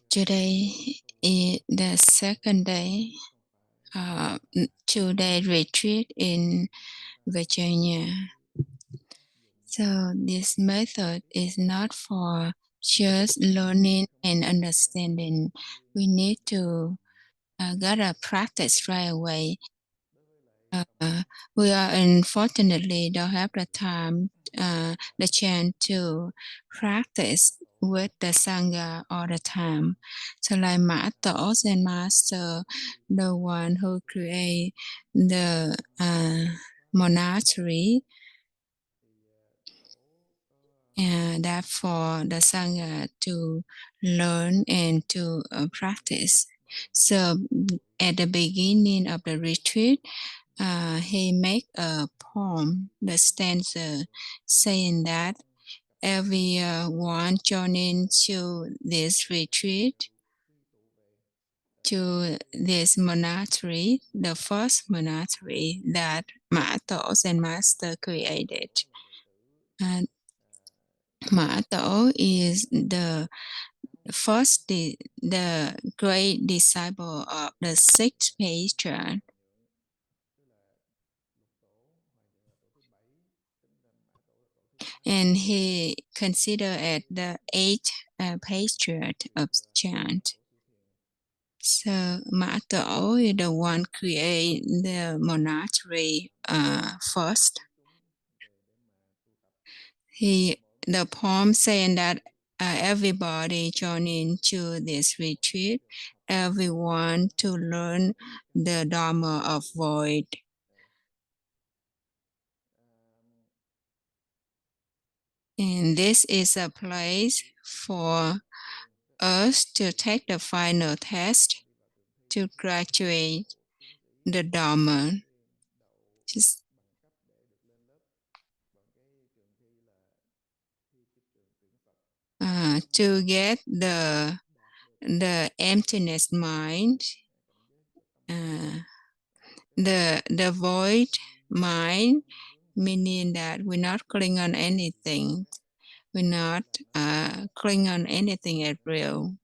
Today is the second day, 2-day retreat in Virginia. So this method is not for just learning and understanding. We need to get a practice right away. We are unfortunately don't have the time, the chance to practice with the Sangha all the time. So like Mã Tổ Zen Master, the one who create the monastery, and that for the Sangha to learn and to practice. So at the beginning of the retreat, he make a poem, the stanza, saying that everyone joining to this retreat, to this monastery, the first monastery that Mã Tổ Zen Master created. And Mã Tổ is the first, the great disciple of the sixth patriarch. And he considered as the eighth patriarch of chant. So Mã Tổ is the one create the monastery first. The poem saying that everybody joining to this retreat, everyone to learn the Dharma of void. And this is a place for us to take the final test to graduate the Dharma. Just, to get the emptiness mind, the void mind, meaning that we're not clinging on anything. We're not clinging on anything at real.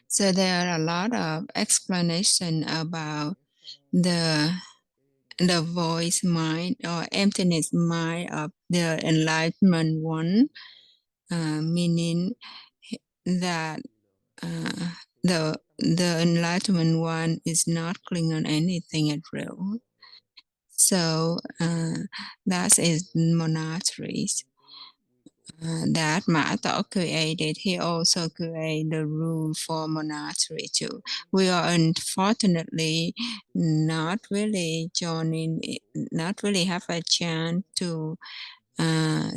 So there are a lot of explanation about the void mind or emptiness mind of the enlightenment one, meaning that the enlightenment one is not clinging on anything at real. So that is monasteries. That Mã Tổ created, he also created the rule for monastery too. We are unfortunately not really joining, not really have a chance to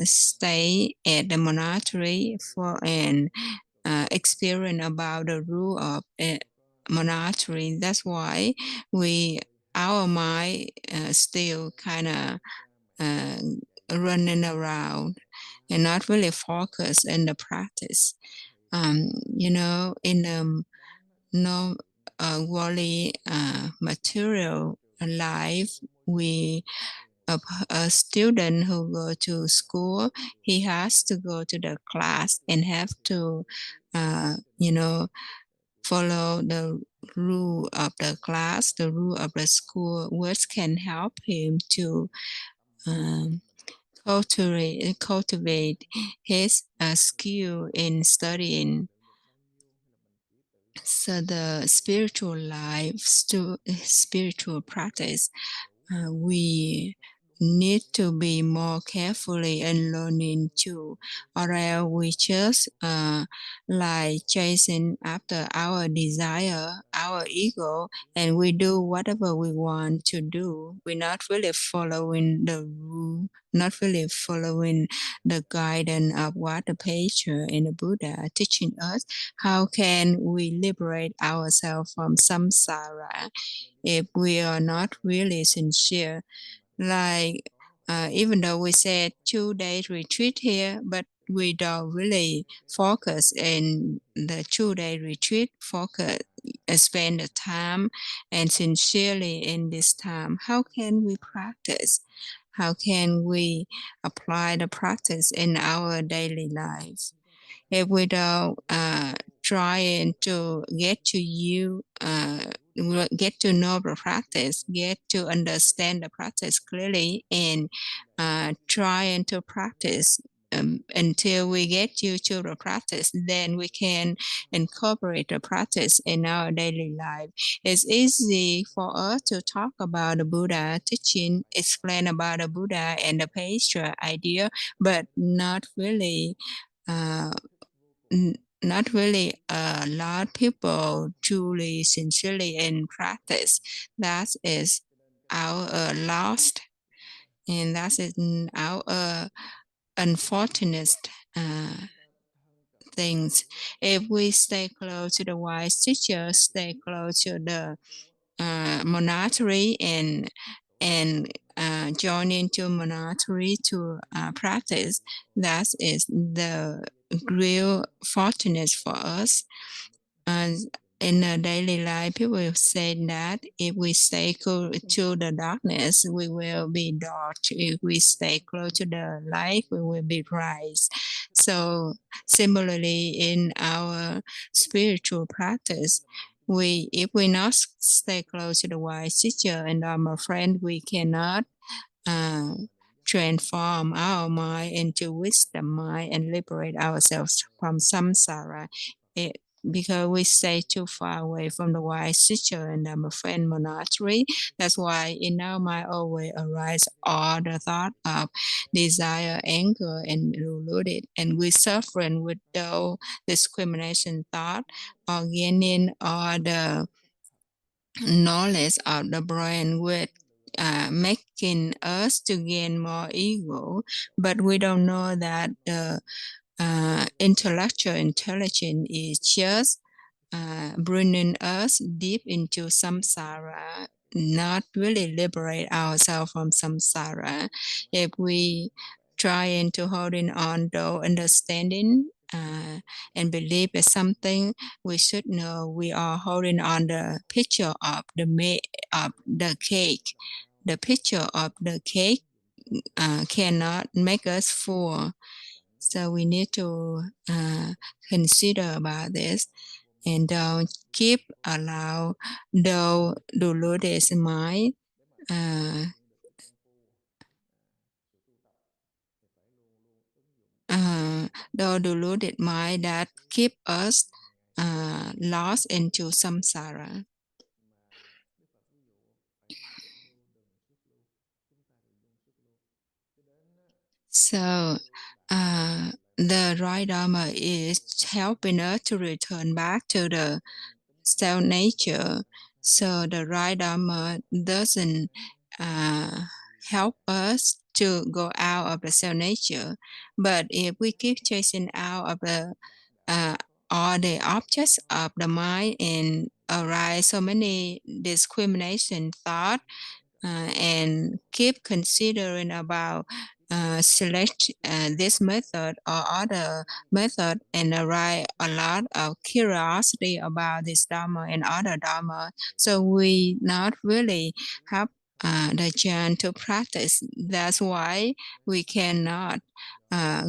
stay at the monastery for an experience about the rule of a monastery. That's why our mind still kind of running around and not really focused in the practice. In the no worldly material life, we a student who go to school, he has to go to the class and have to, follow the rule of the class, the rule of the school, which can help him to um, cultivate his skill in studying. So the spiritual life, spiritual practice, we need to be more carefully and learning too, or else we just like chasing after our desire, our ego, and we do whatever we want to do. We're not really following the rule, not really following the guidance of what the patriarch and the Buddha are teaching us. How can we liberate ourselves from samsara if we are not really sincere? Like, even though we said 2 days retreat here, but we don't really focus in the 2-day retreat, spend the time and sincerely in this time. How can we practice? How can we apply the practice in our daily lives? If we don't try to get to you, get to know the practice, get to understand the practice clearly, and try to practice until we get you to the practice, then we can incorporate the practice in our daily life. It's easy for us to talk about the Buddha teaching, explain about the Buddha and the Paistra idea, but not really uh, not really a lot of people truly, sincerely in practice. That is our lost, and that is our unfortunate uh, things. If we stay close to the wise teacher, stay close to the monastery, and join into monastery to practice, that is the real fortunate for us. And in a daily life, people say that if we stay close to the darkness, we will be dark. If we stay close to the light, we will be bright. So similarly, in our spiritual practice, if we not stay close to the wise teacher and our friend, we cannot uh, transform our mind into wisdom mind and liberate ourselves from samsara. It, because we stay too far away from the wise teacher and our friend monastery. That's why in our mind always arise all the thought of desire, anger, and deluded, and we suffering with the discrimination thought, or gaining all the knowledge of the brain with making us to gain more ego, but we don't know that the intellectual intelligence is just bringing us deep into samsara, not really liberate ourselves from samsara. If we trying to holding on to understanding and believe is something, we should know we are holding on the picture of of the cake. The picture of the cake cannot make us full. So we need to consider about this, and don't keep allow the deluded mind, uh, the deluded mind that keep us lost into samsara. So the right Dharma is helping us to return back to the self nature. So the right Dharma doesn't uh, help us to go out of the self nature. But if we keep chasing out of the uh, all the objects of the mind and arise so many discrimination thought, and keep considering about select this method or other method, and arise a lot of curiosity about this dharma and other dharma. So we not really have the chance to practice. That's why we cannot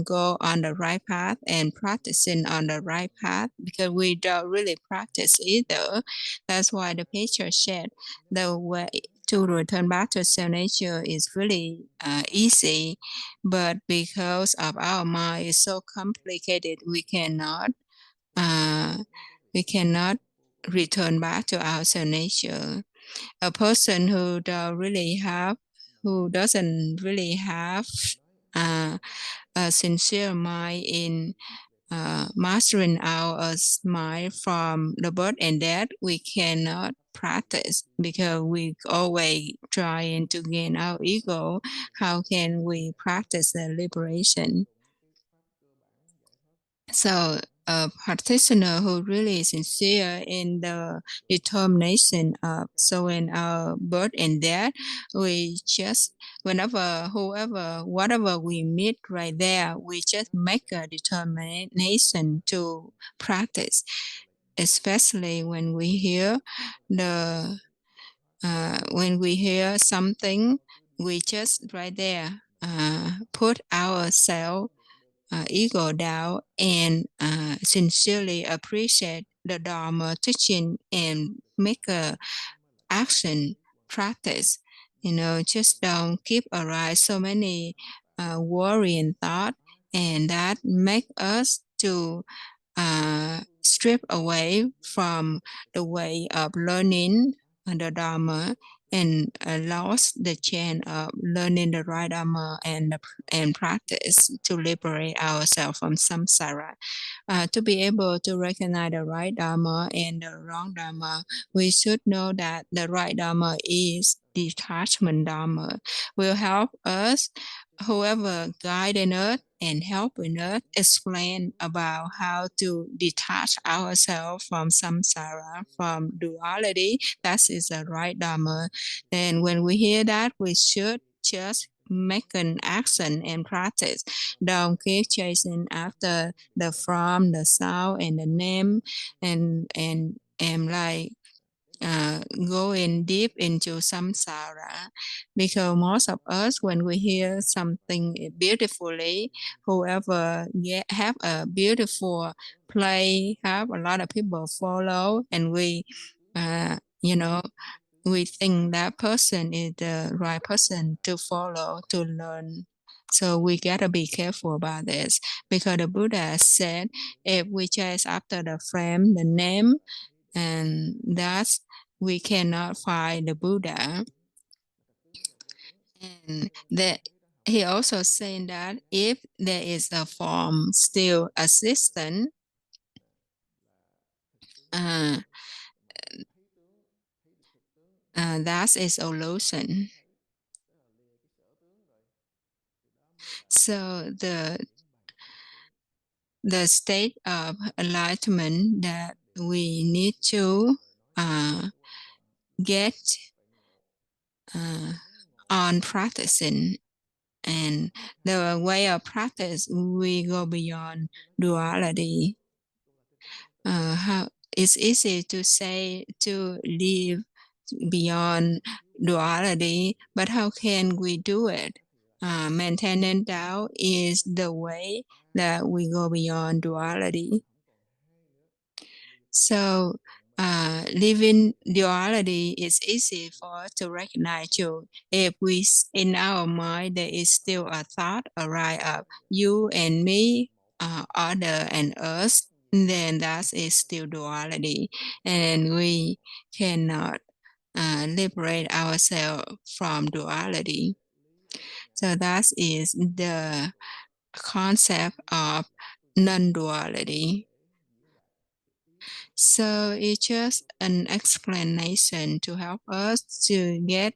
go on the right path and practicing on the right path, because we don't really practice either. That's why the picture said the way to return back to self nature is really easy, but because of our mind is so complicated, uh, we cannot return back to our self nature. A person who doesn't really have uh, a sincere mind in mastering our mind from the birth and death, we cannot practice because we always trying to gain our ego. How can we practice the liberation? So a practitioner who really is sincere in the determination of showing our birth and death, we just whatever we meet right there, we just make a determination to practice. Especially the when we hear something, we just right there put ourselves ego doubt and sincerely appreciate the Dharma teaching and make a action practice. Just don't keep arise so many worrying thought, and that make us to strip away from the way of learning the Dharma and lost the chance of learning the right Dharma and practice to liberate ourselves from samsara. To be able to recognize the right Dharma and the wrong Dharma, we should know that the right Dharma is detachment Dharma, will help us, whoever guiding us and helping us explain about how to detach ourselves from samsara, from duality. That is the right Dharma. And when we hear that, we should just make an action and practice. Don't keep chasing after the form, the sound, and the name, and like going deep into samsara, because most of us, when we hear something beautifully, whoever have a beautiful play, have a lot of people follow, and we uh, you know we think that person is the right person to follow, to learn. So we gotta be careful about this, because the Buddha said if we chase after the frame, the name, and that's we cannot find the Buddha. And that he also saying that if there is a form still existent, uh, that is illusion. So the state of enlightenment that we need to get uh, on practicing, and the way of practice, we go beyond duality. How it's easy to say to live beyond duality, but how can we do it? Maintaining Tao is the way that we go beyond duality. So, living duality is easy for us to recognize too. If we, in our mind, there is still a thought arise of you and me, other and us, then that is still duality, and we cannot liberate ourselves from duality. So that is the concept of non-duality. So it's just an explanation to help us to get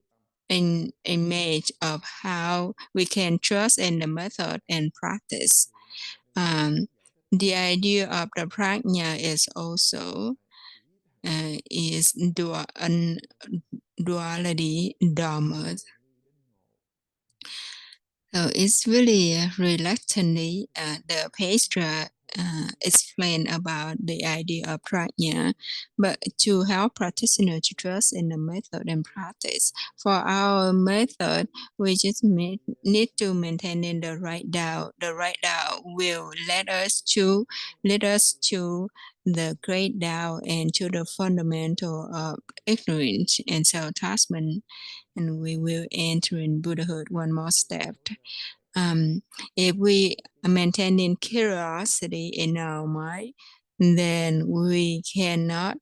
an image of how we can trust in the method and practice. The idea of the prajna is also is duality dharma. So it's really reluctantly the pastor explain about the idea of prajna, but to help practitioner to trust in the method and practice. For our method, we just need to maintain in the right doubt. The right doubt will let us to the great doubt and to the fundamental of ignorance and self-attachment, and we will enter in Buddhahood one more step. Um, if we are maintaining curiosity in our mind, then we cannot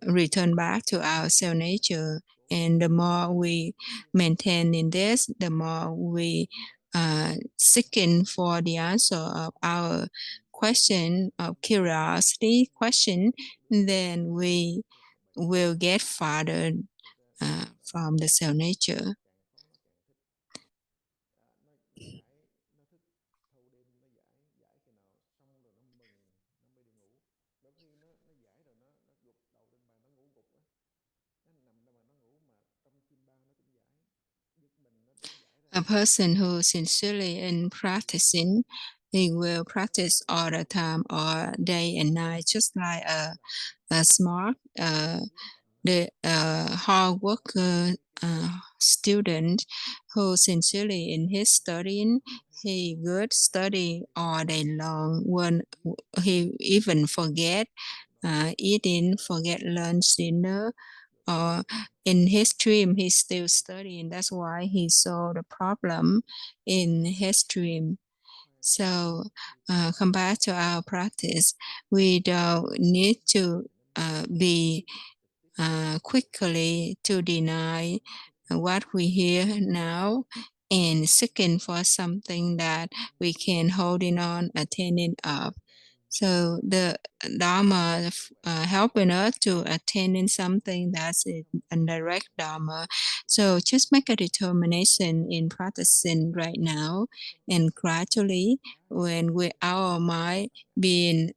return back to our self nature. And the more we maintain in this, the more we seeking for the answer of our question of curiosity question, then we will get farther from the self nature. A person who sincerely in practicing, he will practice all the time, all day and night, just like a smart, the hard worker student who sincerely in his studying, he good study all day long. When he even forget eating, forget lunch, dinner, or in his dream he's still studying. That's why he saw the problem in his dream. So come back to our practice. We don't need to be quickly to deny what we hear now and seeking for something that we can holding on, attaining of. So the Dharma helping us to attaining something that's a direct Dharma. So just make a determination in practicing right now, and gradually, when we our mind being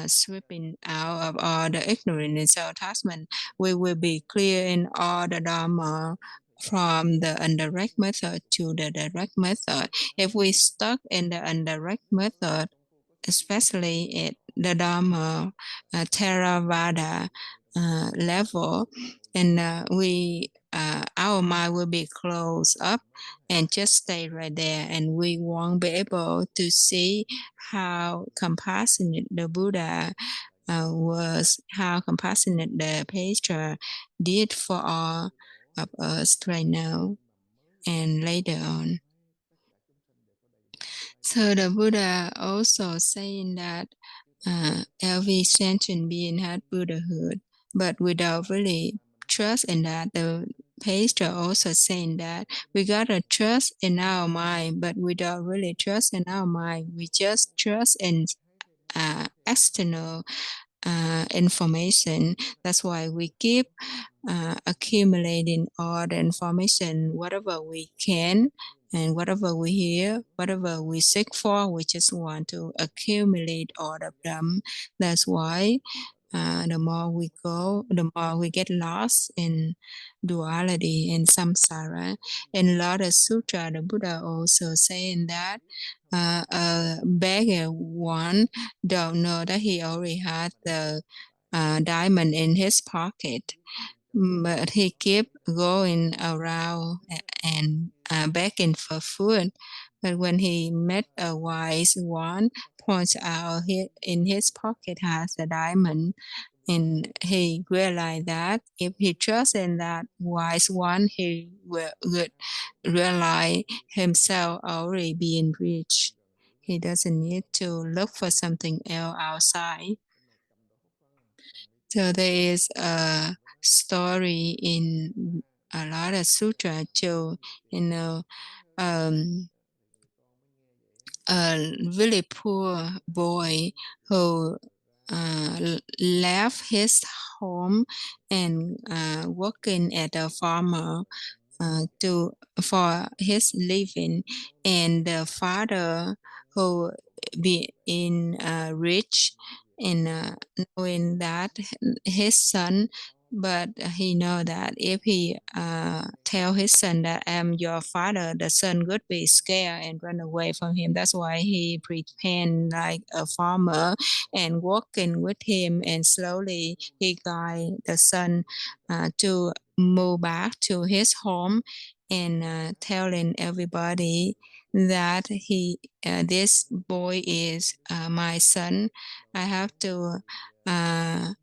sweeping out of all the ignorance and attachment, we will be clear in all the Dharma from the indirect method to the direct method. If we stuck in the indirect method, especially at the Dharma Theravada level, and our mind will be closed up and just stay right there, and we won't be able to see how compassionate the Buddha was, how compassionate the Petra did for all of us right now and later on. So the Buddha also saying that every sentient being had Buddhahood, but without really trust in that. The pastor also saying that we gotta trust in our mind, but without really trust in our mind, we just trust in external information. That's why we keep accumulating all the information, whatever we can, and whatever we hear, whatever we seek for, we just want to accumulate all of them. That's why the more we go, the more we get lost in duality and samsara. In Lotus Sutra, the Buddha also saying that a beggar one don't know that he already had the diamond in his pocket, but he kept going around and begging for food. But when he met a wise one, points out in his pocket has a diamond, and he realized that if he trusts in that wise one, he would realize himself already being rich. He doesn't need to look for something else outside. So there is a story in a lot of sutra too, you know, um, a really poor boy who left his home and working at a farmer to for his living, and the father who being rich and knowing that his son, but he know that if he tell his son that I'm your father, the son would be scared and run away from him. That's why he pretend like a farmer and working with him, and slowly he guide the son to move back to his home, and telling everybody that this boy is my son. I have to uh,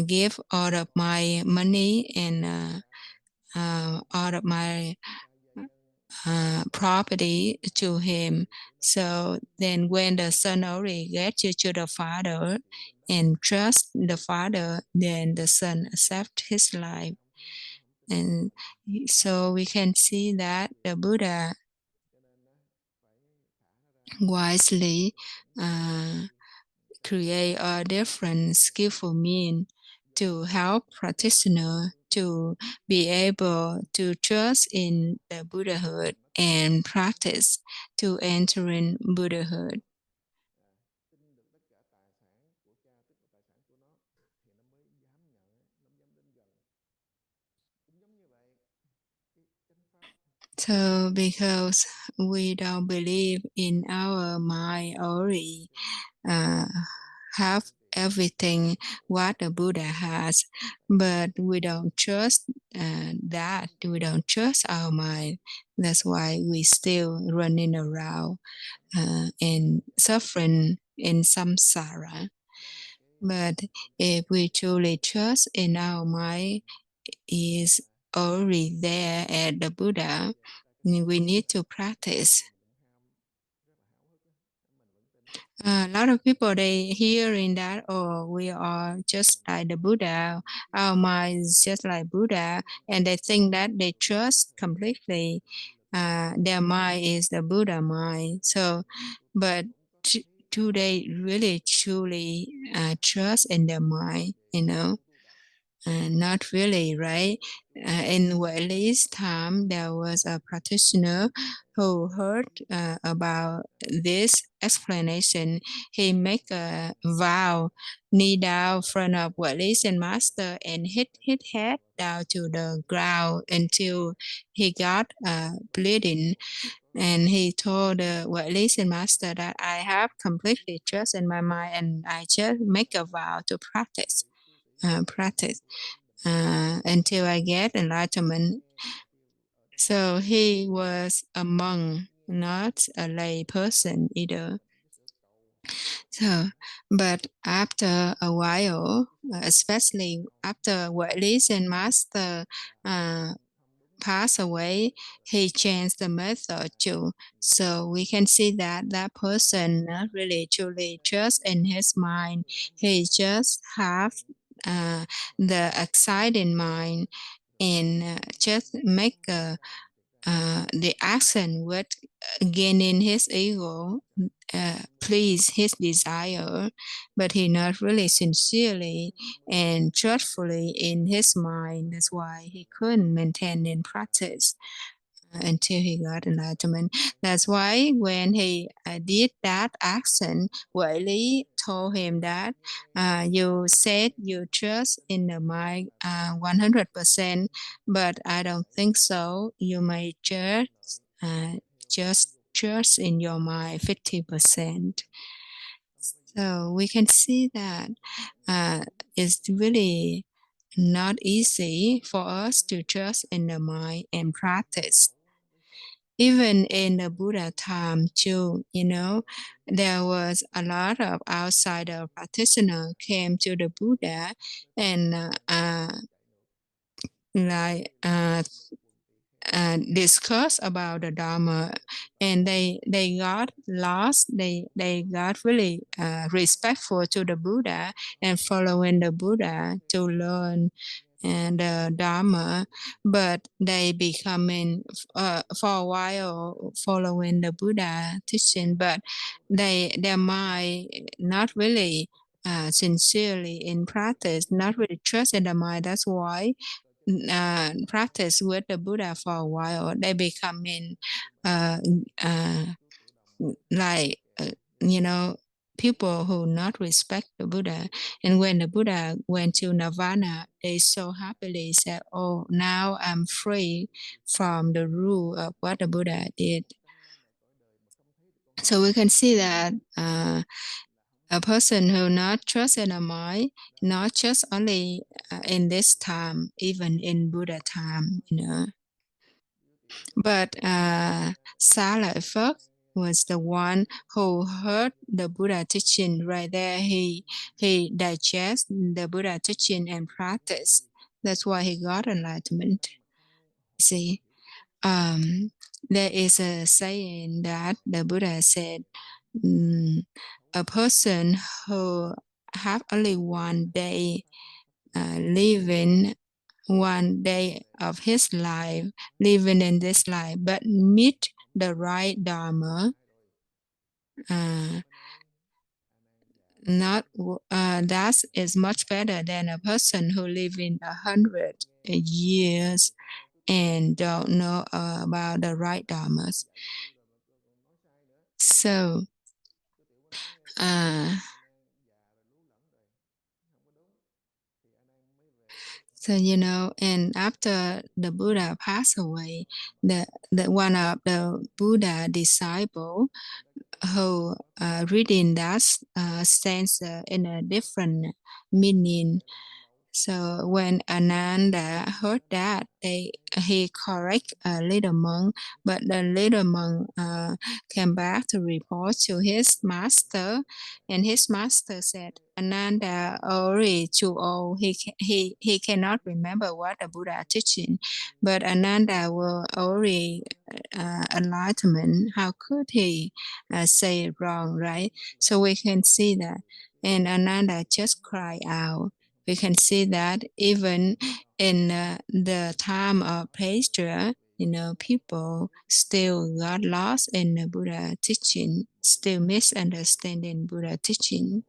give all of my money and all of my property to him. So then when the son already gets to the father and trust the father, then the son accept his life. And so we can see that the Buddha wisely create a different skillful means to help practitioner to be able to trust in the Buddhahood and practice to enter in Buddhahood. So because we don't believe in our mind already uh, have everything what the Buddha has, but we don't trust that. We don't trust our mind. That's why we still running around and suffering in samsara. But if we truly trust in our mind is already there at the Buddha, we need to practice. A lot of people, they hearing that, oh, we are just like the Buddha, our mind is just like Buddha, and they think that they trust completely. Their mind is the Buddha mind. So, but do they really truly trust in their mind? Not really, right? In Weili's time, there was a practitioner who heard about this explanation. He make a vow, knee down in front of Weili's and master and hit his head down to the ground until he got bleeding. And he told the Weili's and master that I have completely trust in my mind and I just make a vow to practice until I get enlightenment. So he was a monk, not a lay person either. So, but after a while, especially after Weili's and master pass away, he changed the method too. So we can see that that person not really truly trust in his mind. He just have the excited mind and just make the action with gaining his ego, please his desire, but he not really sincerely and truthfully in his mind. That's why he couldn't maintain in practice until he got enlightenment. That's why when he did that action, Wei Li told him that you said you trust in the mind 100%, but I don't think so. You may just trust in your mind 50%. So we can see that it's really not easy for us to trust in the mind and practice. Even in the Buddha time too, there was a lot of outsider practitioner came to the Buddha and like discuss about the Dharma, and they got lost. They got really respectful to the Buddha and following the Buddha to learn and the Dharma, but they becoming for a while following the Buddha teaching, but their mind not really sincerely in practice, not really trust in the mind. That's why practice with the Buddha for a while, they becoming uh, uh, like people who not respect the Buddha. And when the Buddha went to Nirvana, they so happily said, "Oh, now I'm free from the rule of what the Buddha did." So we can see that a person who not trust in a mind, not just only in this time, even in Buddha time. But Salafat was the one who heard the Buddha teaching right there. He digest the Buddha teaching and practice. That's why he got enlightenment. See, um, there is a saying that the Buddha said, mm, a person who have only one day living one day of his life, living in this life, but meet the right Dharma, uh, not that is much better than a person who live in 100 years and don't know about the right dharmas. So, uh, and after the Buddha passed away, the one of the Buddha disciple who reading that stands in a different meaning. So when Ananda heard that, he correct a little monk, but the little monk came back to report to his master, and his master said, Ananda already too old. He cannot remember what the Buddha teaching, but Ananda will already enlightenment. How could he say it wrong, right? So we can see that, and Ananda just cried out. We can see that even in the time of pleasure, people still got lost in the Buddha teaching, still misunderstanding Buddha teaching.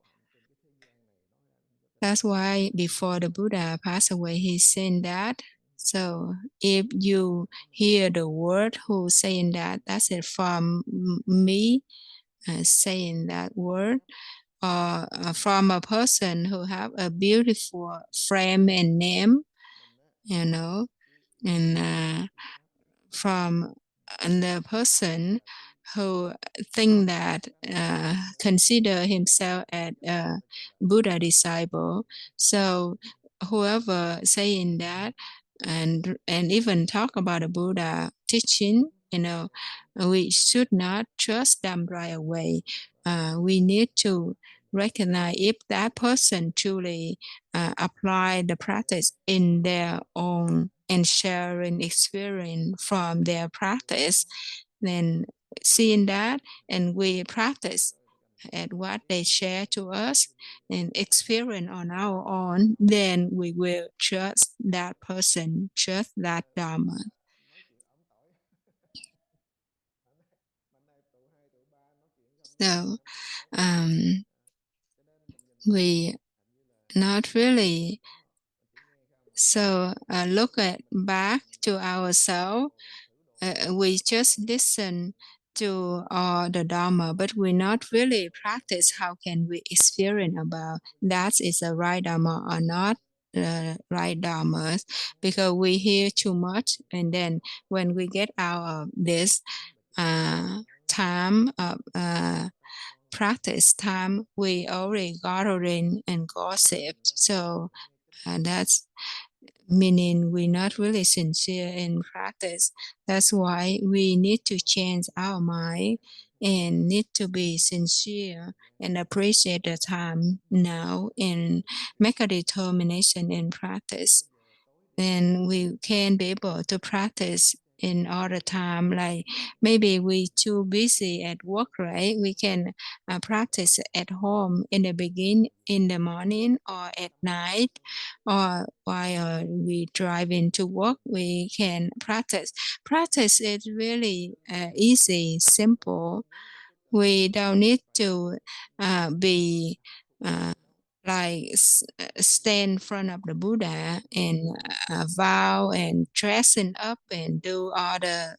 That's why before the Buddha passed away, he said that. So if you hear the word who saying that, that's it from me saying that word, or from a person who have a beautiful frame and name, and from the person who think that consider himself as a Buddha disciple. So whoever saying that and even talk about the Buddha teaching, we should not trust them right away. We need to recognize if that person truly apply the practice in their own and sharing experience from their practice. Then seeing that, and we practice at what they share to us and experience on our own, then we will trust that person, trust that Dharma. So we not really look at back to ourselves. We just listen to the Dharma, but we not really practice. How can we experience about that is the right Dharma or not the right Dharma? Because we hear too much, and then when we get out of this time of practice time, we already gathering and gossip. So that's meaning we're not really sincere in practice. That's why we need to change our mind and need to be sincere and appreciate the time now and make a determination in practice. Then we can be able to practice in all the time. Like maybe we too busy at work, right? We can practice at home in the beginning, in the morning or at night, or while we drive into work, we can practice. Practice is really easy, simple. We don't need to be like stand in front of the Buddha and vow and dressing up and do all the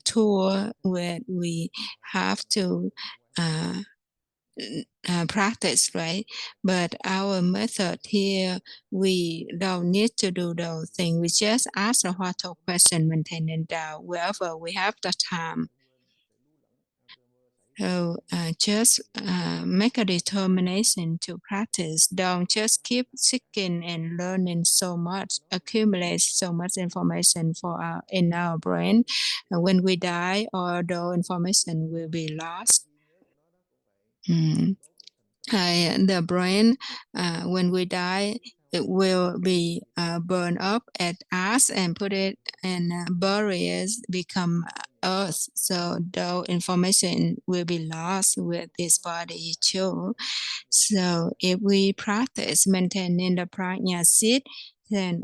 tour where we have to uh, practice, right? But our method here, we don't need to do those things. We just ask a Huato question, maintaining doubt wherever we have the time. So just make a determination to practice. Don't just keep seeking and learning so much, accumulate so much information in our brain. When we die, all the information will be lost. The brain, when we die, it will be burned up at ash and put it in barriers, become earth. So the information will be lost with this body too. So if we practice maintaining the prajna seat, then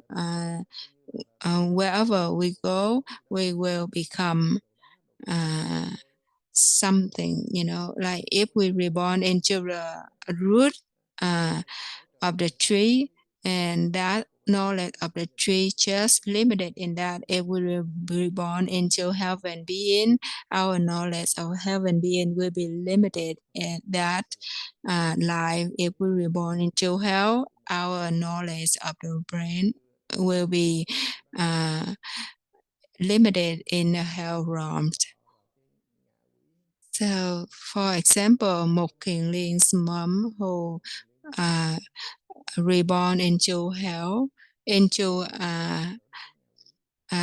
wherever we go, we will become something, like if we reborn into the root of the tree, and that knowledge of the tree just limited in that. If we will be born into heaven being, our knowledge of heaven being will be limited in that life. If we were born into hell, our knowledge of the brain will be limited in the hell realms. So, for example, Một Kiền Liên mom who reborn into hell, into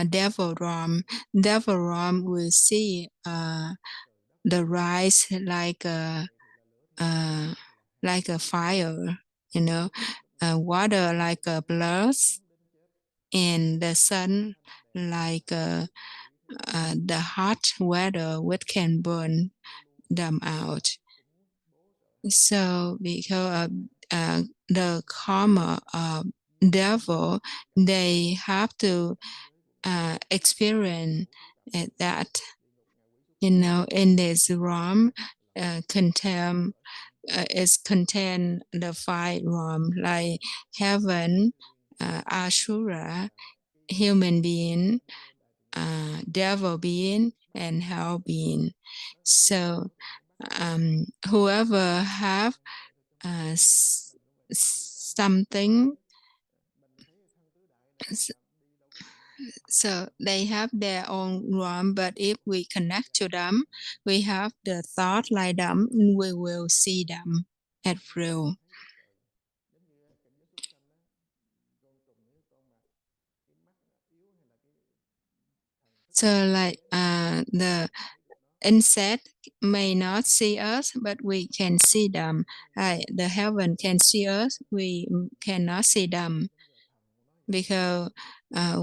devil realm. Devil realm will see the rise like a fire, water like a blood, and the sun like the hot weather which can burn them out. So because the karma of devil, they have to experience that, in this realm contain the five realm like heaven, asura, human being, devil being, and hell being. So whoever have something, so they have their own realm, but if we connect to them, we have the thought like them, we will see them at real. So like the insect may not see us, but we can see them. The heaven can see us, we cannot see them because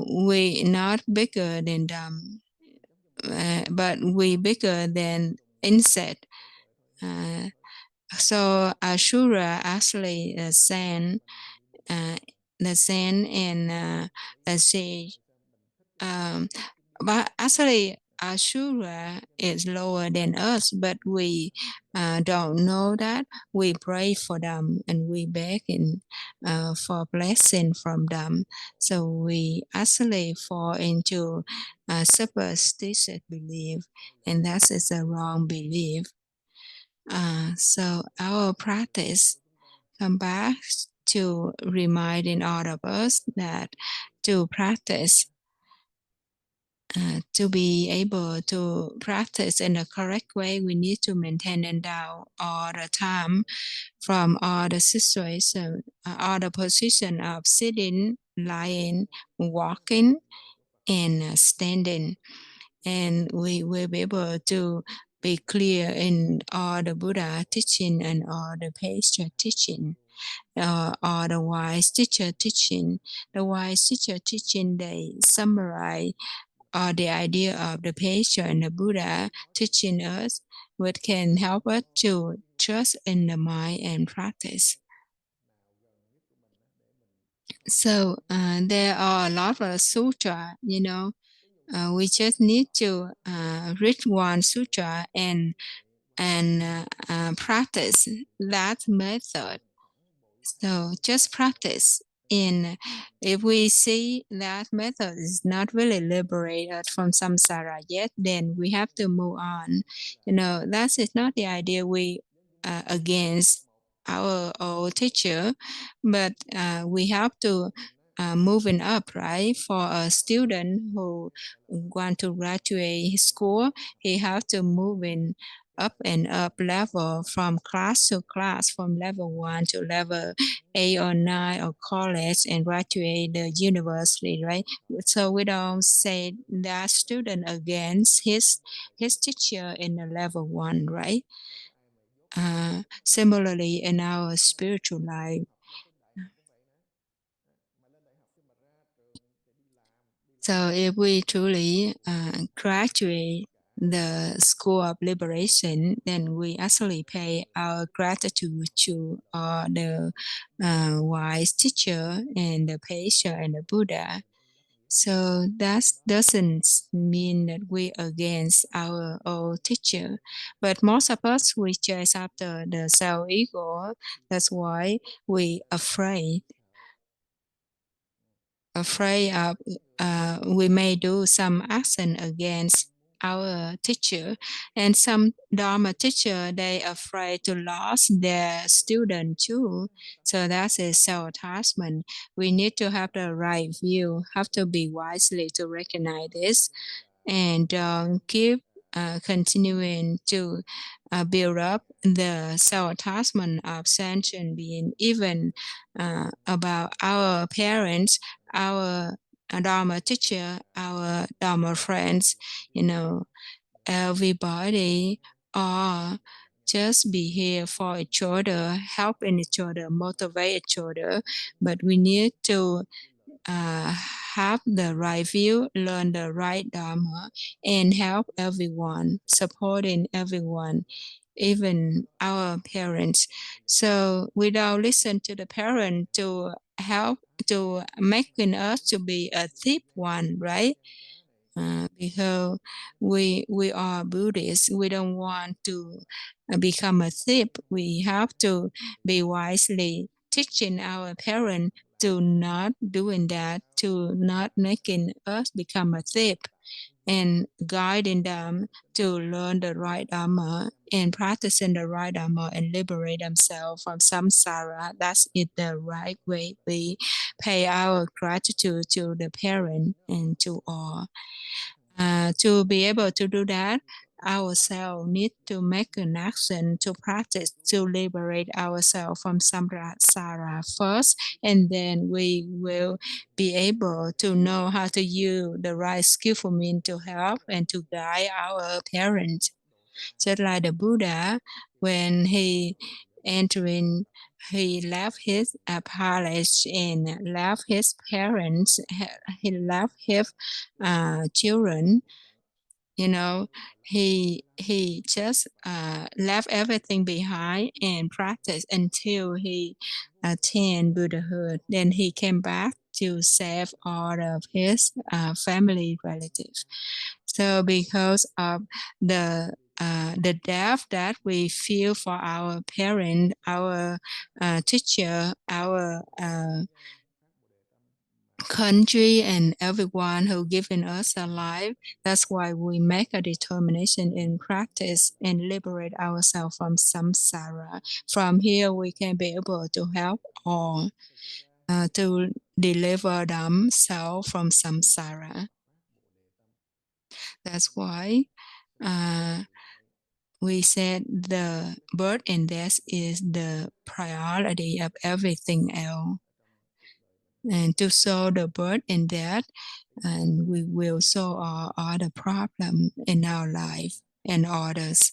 we not bigger than them, but we bigger than insect. So Ashura actually the sand and the sea. But actually, Ashura is lower than us, but we don't know that. We pray for them and we beg for blessing from them. So we actually fall into superstitious belief, and that is a wrong belief. So our practice come back to reminding all of us that to practice, to be able to practice in the correct way, we need to maintain and down all the time from all the situations, all the position of sitting, lying, walking, and standing. And we will be able to be clear in all the Buddha teaching and all the Paisha teaching. Or the wise teacher teaching. The wise teacher teaching, they summarize the idea of the Paisha and the Buddha teaching us, which can help us to trust in the mind and practice. So there are a lot of sutra, we just need to read one sutra and practice that method. So just practice. And if we see that method is not really liberated from samsara yet, then we have to move on. That is not the idea we against our old teacher, but we have to moving up, right? For a student who want to graduate school, he have to move in up and up level from class to class, from level 1 to level 8 or 9 or college and graduate the university, right? So we don't say that student against his teacher in the level 1, right? Similarly, in our spiritual life, so if we truly graduate the school of liberation, then we actually pay our gratitude to the wise teacher and the Paisha and the Buddha. So that doesn't mean that we against our old teacher, but most of us we chase after the self ego. That's why we afraid of we may do some action against our teacher, and some Dharma teacher they afraid to lose their student too. So that's a self-attachment. We need to have the right view, have to be wisely to recognize this, and give continuing to build up the self-attachment of sentient being, even about our parents, our Dharma teacher, our Dharma friends, everybody are just be here for each other, helping each other, motivate each other. But we need to have the right view, learn the right Dharma, and help everyone, supporting everyone, even our parents. So we don't listen to the parent to help to making us to be a thief one, right? Because we are Buddhists, we don't want to become a thief. We have to be wisely teaching our parents to not doing that, to not making us become a thief, and guiding them to learn the right Dharma and practicing the right Dharma and liberate themselves from samsara. That's it, the right way. We pay our gratitude to the parent and to all. To be able to do that, ourselves need to make an action to practice to liberate ourselves from samsara first, and then we will be able to know how to use the right skillful means to help and to guide our parents. Just like the Buddha, when he entering, he left his palace and left his parents, he left his children. He just left everything behind and practiced until he attained Buddhahood. Then he came back to save all of his family relatives. So because of the death that we feel for our parent, our teacher, our country, and everyone who given us a life, that's why we make a determination in practice and liberate ourselves from samsara. From here, we can be able to help all to deliver themselves from samsara. That's why we said the birth and death is the priority of everything else. And to solve the birth and death, and we will solve all the problem in our life and others.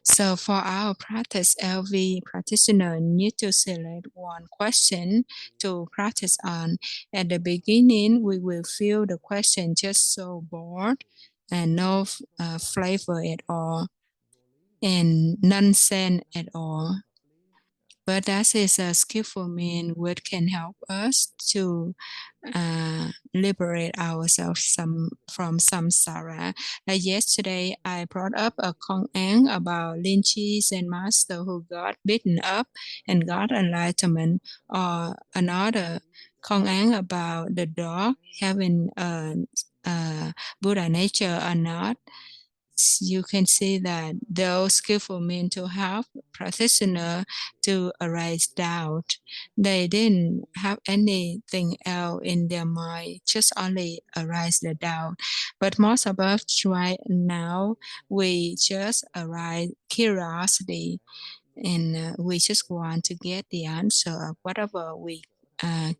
So for our practice, every practitioner need to select one question to practice on. At the beginning, we will feel the question just so bored and no flavor at all and nonsense at all. But that is a skillful means which can help us to liberate ourselves from samsara. Like yesterday, I brought up a Eng about Lin Chi Zen master who got beaten up and got enlightenment, or another Eng about the dog having a Buddha nature or not. You can see that those skillful mental health practitioner to arise doubt. They didn't have anything else in their mind, just only arise the doubt. But most of us right now, we just arise curiosity, and we just want to get the answer of whatever we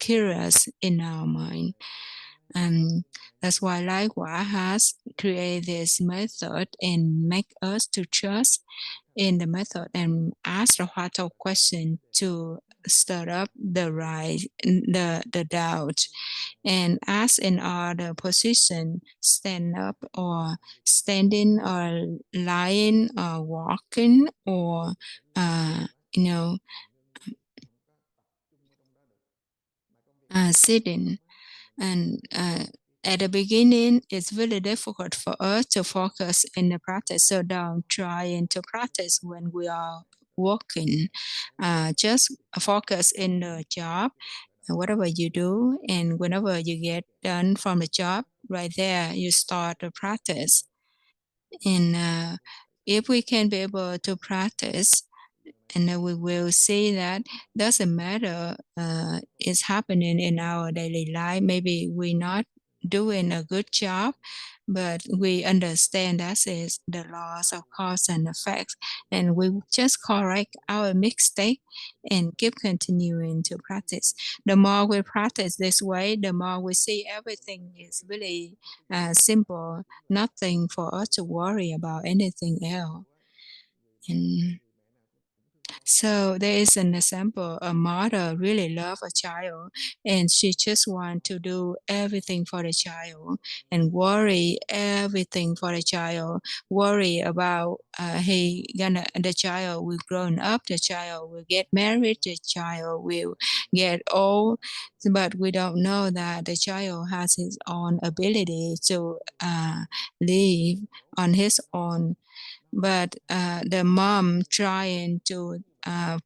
curious in our mind. And that's why Lai Hua has created this method and make us to trust in the method and ask the heart of question to stir up the doubt, and ask in other position, stand up or standing or lying or walking or you know sitting. And at the beginning, it's really difficult for us to focus in the practice. So don't try to practice when we are working. Just focus in the job, whatever you do, and whenever you get done from the job, right there, you start the practice. And if we can be able to practice, and then we will see that doesn't matter it's happening in our daily life. Maybe we not doing a good job, but we understand that is the laws of cause and effect, and we just correct our mistake and keep continuing to practice. The more we practice this way, the more we see everything is really simple, nothing for us to worry about anything else. And so there is an example, a mother really love a child and she just want to do everything for the child and worry everything for the child, worry about the child will grown up, the child will get married, the child will get old, but we don't know that the child has his own ability to live on his own. But the mom trying to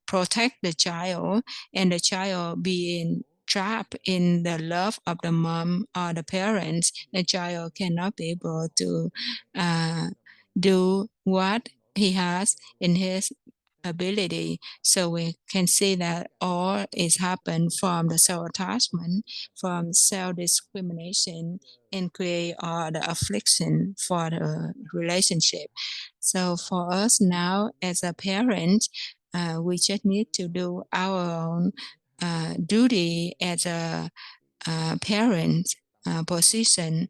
protect the child, and the child being trapped in the love of the mom or the parents, the child cannot be able to uh, do what he has in his ability. So we can see that all is happened from the self-attachment, from self-discrimination, and create all the affliction for the relationship. So for us now as a parent, we just need to do our own duty as a parent position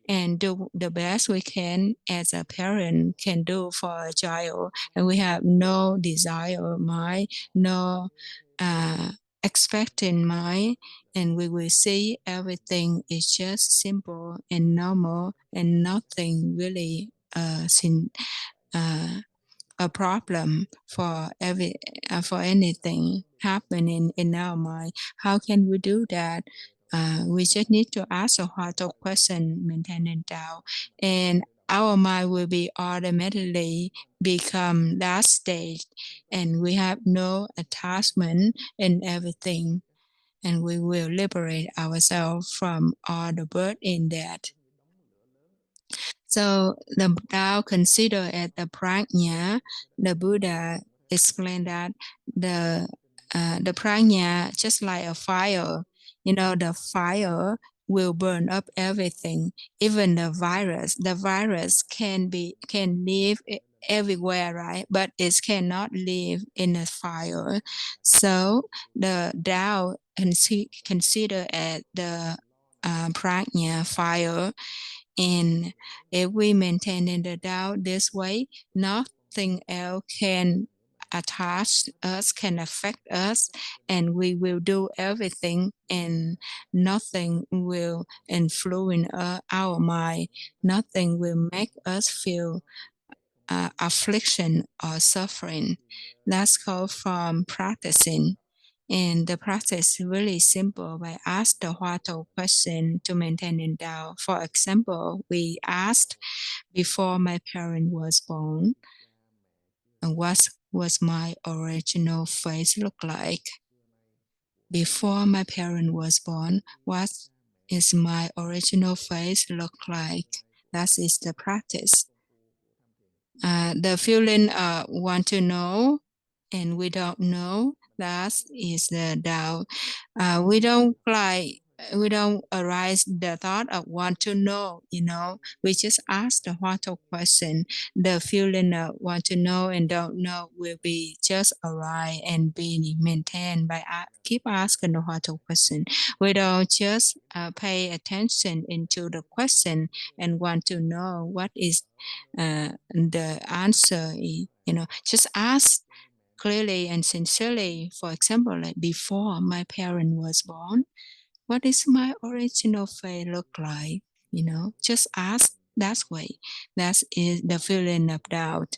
and do the best we can as a parent can do for a child. And we have no desire of mind, no uh, expecting mind, and we will see everything is just simple and normal and nothing really uh, a problem for anything happening in our mind. How can we do that? We just need to ask a heart of question, maintaining doubt, and our mind will be automatically become that state, and we have no attachment in everything, and we will liberate ourselves from all the birth in that. So the Tao consider as the prajna. The Buddha explained that the prajna just like a fire. You know, the fire will burn up everything, even the virus. The virus can live everywhere, right? But it cannot live in a fire. So the Tao consider as the prajna fire, and if we maintain in the Tao this way, nothing else can attach us, can affect us, and we will do everything, and nothing will influence our mind. Nothing will make us feel affliction or suffering. That's called from practicing. And the practice is really simple by ask the Huatou question to maintain in Tao. For example, we asked before my parent was born, what was my original face look like? Before my parent was born, what is my original face look like? That is the practice. The feeling want to know and we don't know, that is the Tao. We don't arise the thought of want to know, we just ask the heart of question. The feeling of want to know and don't know will be just arise and be maintained by keep asking the heart of question. We don't just pay attention into the question and want to know what is the answer. Just ask clearly and sincerely. For example, like before my parent was born, what is my original face look like? Just ask that way. That is the feeling of doubt.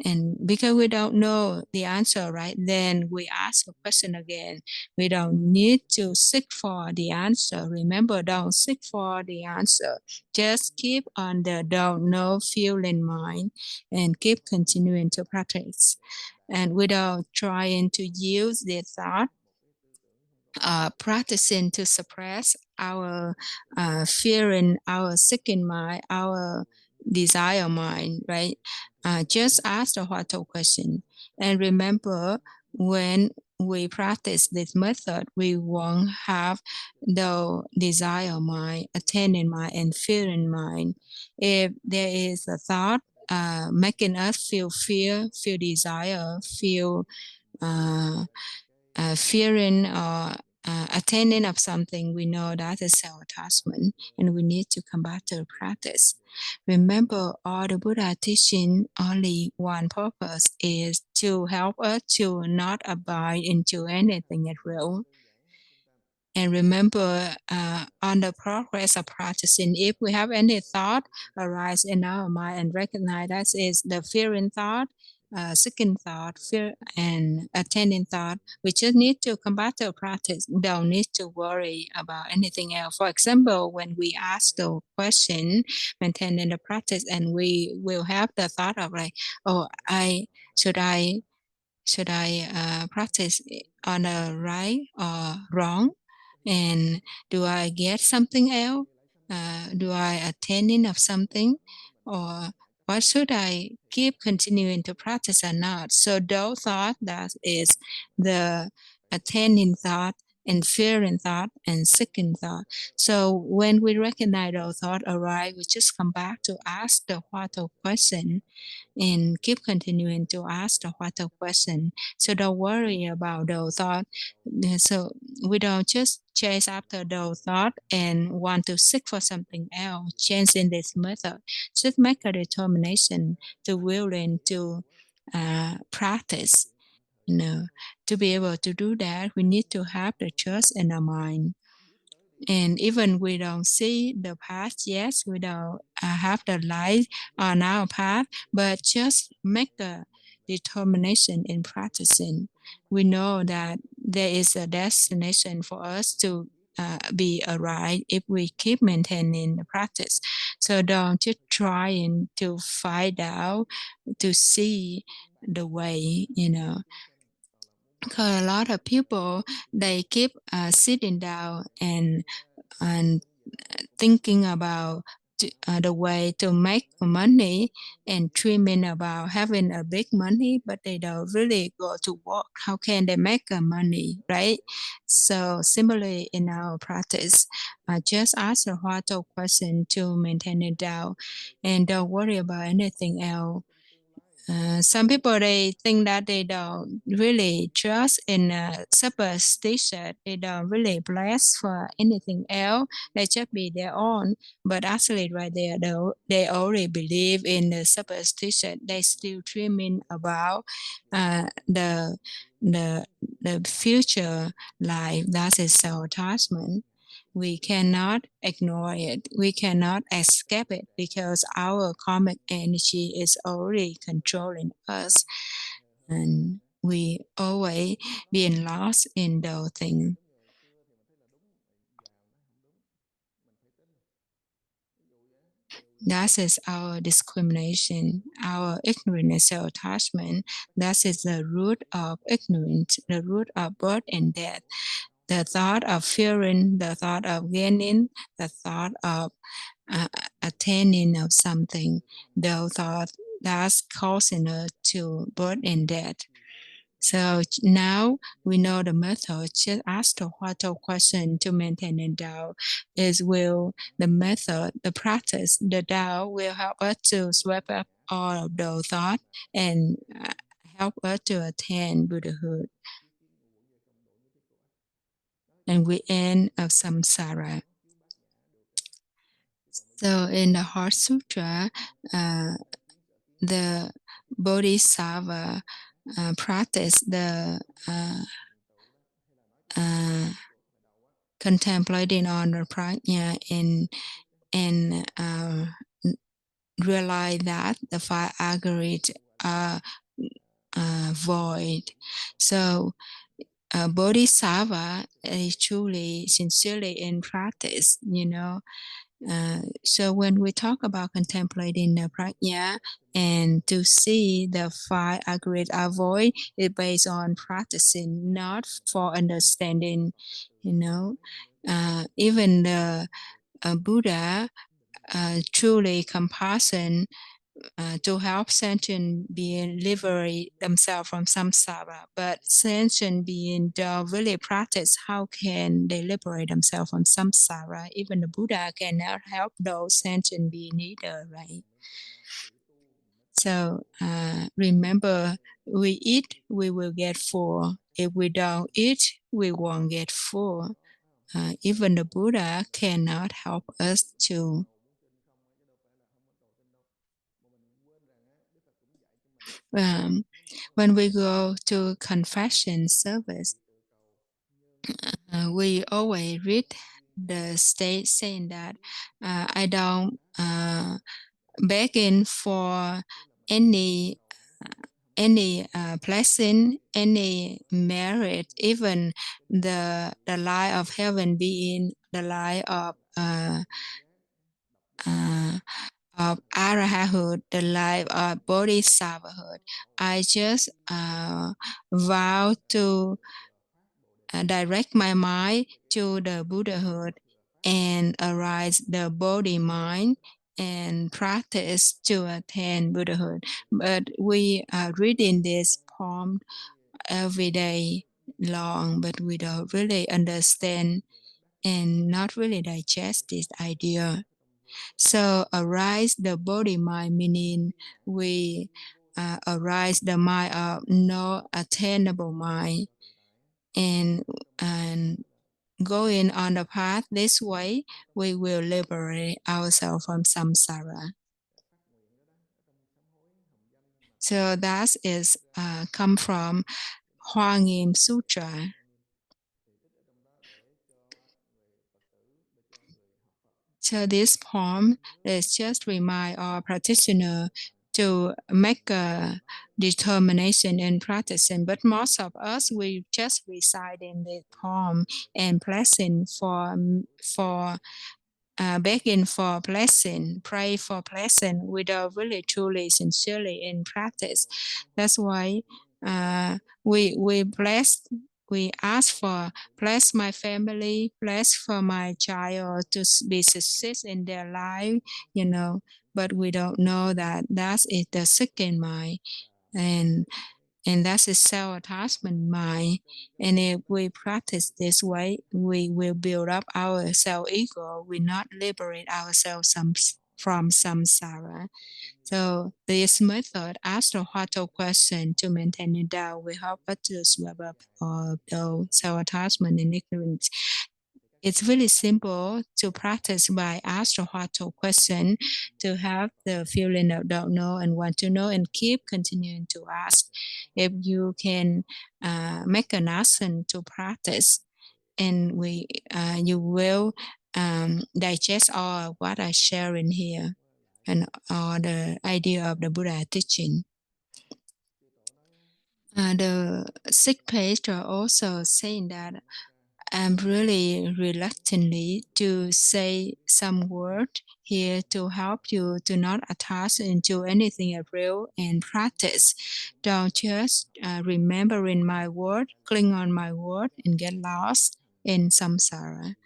And because we don't know the answer, right, then we ask the question again. We don't need to seek for the answer. Remember, don't seek for the answer. Just keep on the don't know feeling mind and keep continuing to practice. And without trying to use the thought, practicing to suppress our fearing, our seeking mind, our desire mind, right? Just ask the Huatou question. And remember, when we practice this method, we won't have the desire mind, attending mind, and fearing mind. If there is a thought making us feel fear, feel desire, feel uh, fearing or attending of something, we know that is self-attachment, and we need to come back to the practice. Remember, all the Buddha teaching only one purpose is to help us to not abide into anything at will. And remember, on the progress of practicing, if we have any thought arise in our mind and recognize that is the fearing thought, seeking thought, fear, and attending thought, we just need to come back to practice. Don't need to worry about anything else. For example, when we ask the question, maintaining the practice, and we will have the thought of like, oh, should I practice on a right or wrong? And do I get something else? Do I attending of something? Or what should I keep continuing to practice or not? So those thought, that is the attending thought and fearing thought and seeking thought. So when we recognize those thoughts arise, we just come back to ask the what of question and keep continuing to ask the what of question. So don't worry about those thoughts. So we don't just chase after those thoughts and want to seek for something else. Changing this method, just make a determination to willing to practice. To be able to do that, we need to have the trust in our mind. And even we don't see the path yet, we don't have the light on our path, but just make a determination in practicing. We know that there is a destination for us to be arrived if we keep maintaining the practice. So don't just trying to find out to see the way. Because a lot of people, they keep sitting down and thinking about the way to make money and dreaming about having a big money, but they don't really go to work. How can they make money, right? So similarly in our practice, just ask a what of question to maintain it down and don't worry about anything else. Some people, they think that they don't really trust in superstition. They don't really bless for anything else. They just be their own. But actually, right there, they already believe in the superstition. They still dreaming about the the future life. That is self-attachment. We cannot ignore it. We cannot escape it because our karmic energy is already controlling us. And we always being lost in those things. That is our discrimination, our ignorance, our attachment. That is the root of ignorance, the root of birth and death. The thought of fearing, the thought of gaining, the thought of attaining of something, the thought that's causing us to birth and death. So now we know the method. Just ask the what of question to maintain the doubt. Is will the method, the practice, the doubt will help us to sweep up all of those thoughts and help us to attain Buddhahood. And we end of samsara. So in the Heart Sutra, the Bodhisattva practice the contemplating on the prajna and realize that the five aggregates are void. So Bodhisattva is truly, sincerely in practice. So when we talk about contemplating the prajna and to see the five aggregate avoid, it's based on practicing, not for understanding. Even the Buddha truly compassion to help sentient beings liberate themselves from samsara. But sentient beings don't really practice. How can they liberate themselves from samsara? Even the Buddha cannot help those sentient beings either, right? So remember, we eat, we will get full. If we don't eat, we won't get full. Even the Buddha cannot help us to. When we go to confession service, we always read the state saying that I don't begging for any blessing, any merit, even the light of heaven being the light of arahanthood, the life of bodhisattvahood. I just vow to direct my mind to the Buddhahood and arise the body mind and practice to attain Buddhahood. But we are reading this poem every day long, but we don't really understand and not really digest this idea. So arise the body mind, meaning we arise the mind of no attainable mind, and going on the path this way, we will liberate ourselves from samsara. So that is come from Hoa Nghiêm Sutra. So this poem is just remind our practitioner to make a determination in practicing. But most of us, we just recite in the poem and blessing for begging for blessing, pray for blessing without really truly sincerely in practice. That's why we bless. We ask for bless my family, bless for my child to be success in their life, But we don't know that that is the second mind, and that's a self-attachment mind. And if we practice this way, we will build up our self-ego. We not liberate ourselves from samsara. So this method, ask the heart question to maintain it down, will help us to sweep up all the self-attachment and ignorance. It's really simple to practice by ask the heart question to have the feeling of don't know and want to know and keep continuing to ask. If you can make an action to practice, and you will digest all of what I share in here and all the idea of the Buddha teaching. The sixth page are also saying that I'm really reluctantly to say some word here to help you to not attach into anything real and practice. Don't just remembering my word, cling on my word, and get lost in samsara.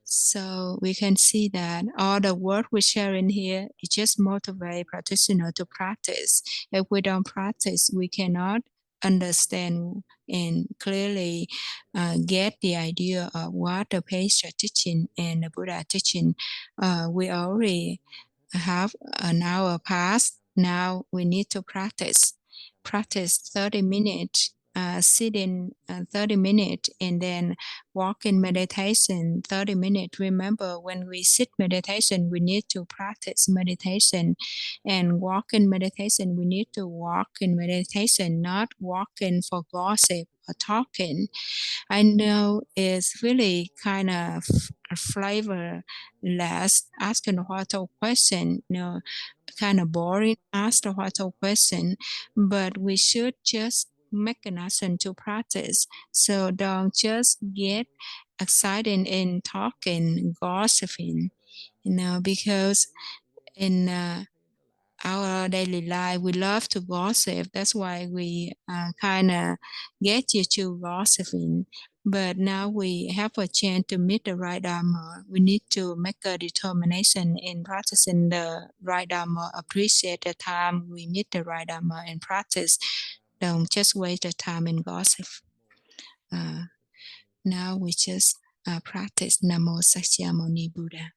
So we can see that all the work we share in here is just motivate practitioner to practice. If we don't practice, we cannot understand and clearly get the idea of what the page teaching and the Buddha teaching. We already have an hour past. Now we need to practice. Practice 30 minutes, sit in 30 minutes, and then walk in meditation 30 minutes. Remember, when we sit meditation, we need to practice meditation, and walk in meditation, we need to walk in meditation, not walking for gossip or talking. I know it's really kind of flavorless, asking what question, kind of boring, ask the what question, but we should just make an action to practice. So don't just get excited in talking, gossiping, because in our daily life, we love to gossip. That's why we kind of get you to gossiping. But now we have a chance to meet the right Dharma. We need to make a determination in practicing the right Dharma, appreciate the time we meet the right Dharma and practice. Don't just waste the time in gossip. Now we just practice Namo Sakyamuni Buddha.